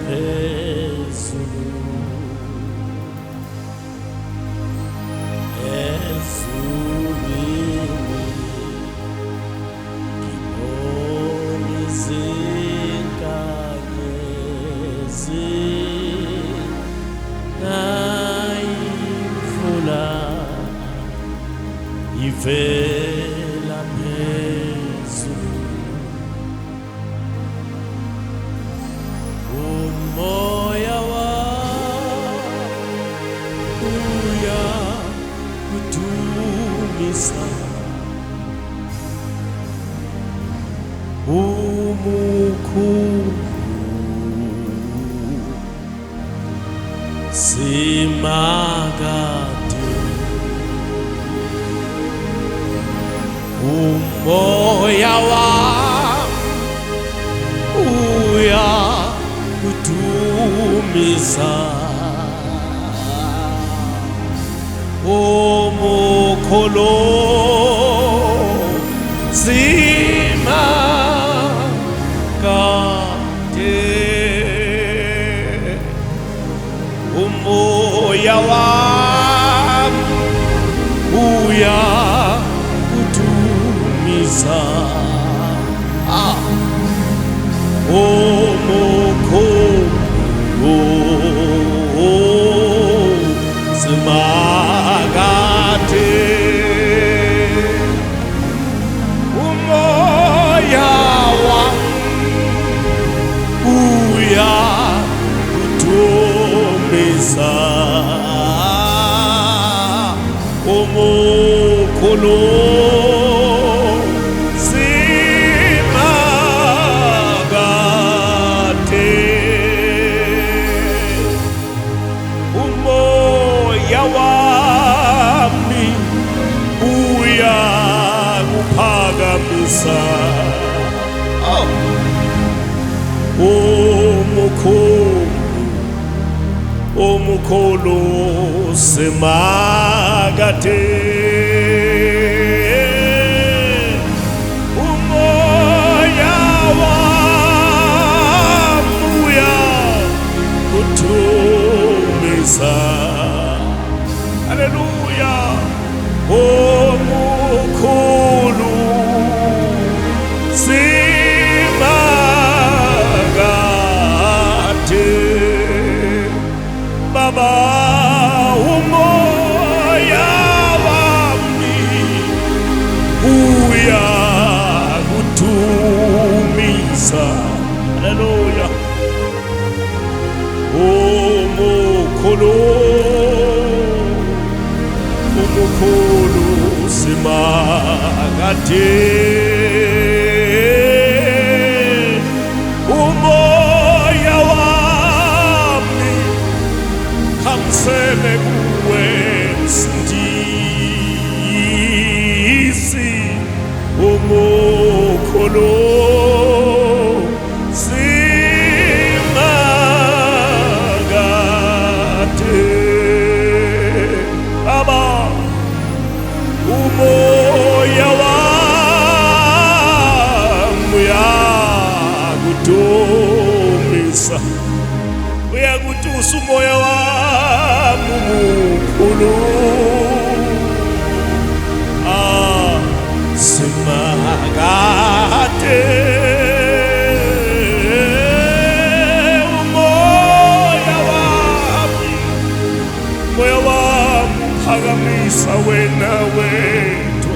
phezulu ezulwini ngibona izinkanyezi ngayimvula ivela phezulu, umoya wami uyakudumisa, umukhulu simakade, umoya wami uyakudumisa, umukhulu simakade, umoya wami uyakudumisa, umukhulu simakade, umoya wami uyakudumisa, umukhulu simakade, umoya wami uyakuphakamisa, umukhulu simakade, umoya wami uyakudumisa, haleluya, umukhulu simakade, Baba, umoya wami uyakudumisa, haleluya, umukhulu simakade, umoya wami kamsele kuwe msindisi, umukhulu simakade, Baba, umoya wami uyakudumisa, uyakutusa umoya wami umukhulu simakade, umoya wami phakamisa wena wedwa,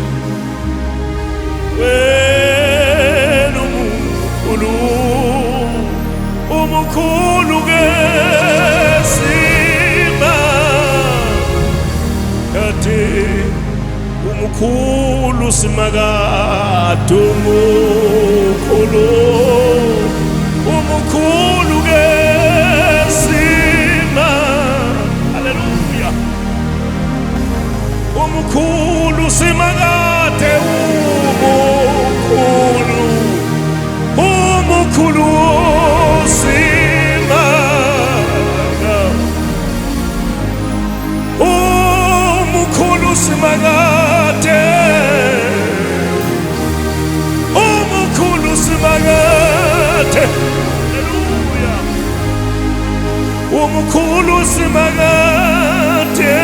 wena umukhulu ke simakade, umukhulu simakade, umukhulu ke haleluya, umukhulu simakade, umukhulu simakade, umukhulu simakade, umkhulu simangate,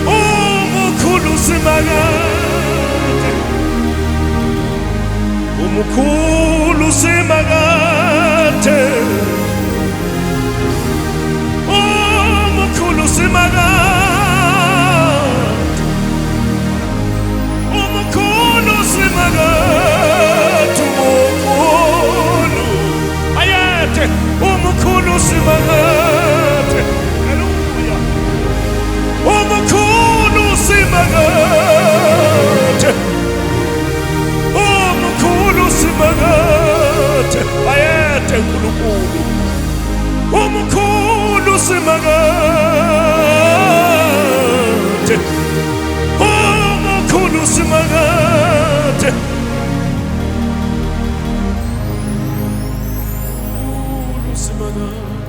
umkhulu simangate, umkhulu simangate, umkhulu simangate, umkhulu simangate, umkhulu ayate, umkhulu simangate, hallelujah, umkhulu simangate, umkhulu simangate, ayate uNkulunkulu, umkhulu simangate, umkhulu simangate, umkhulu simangate.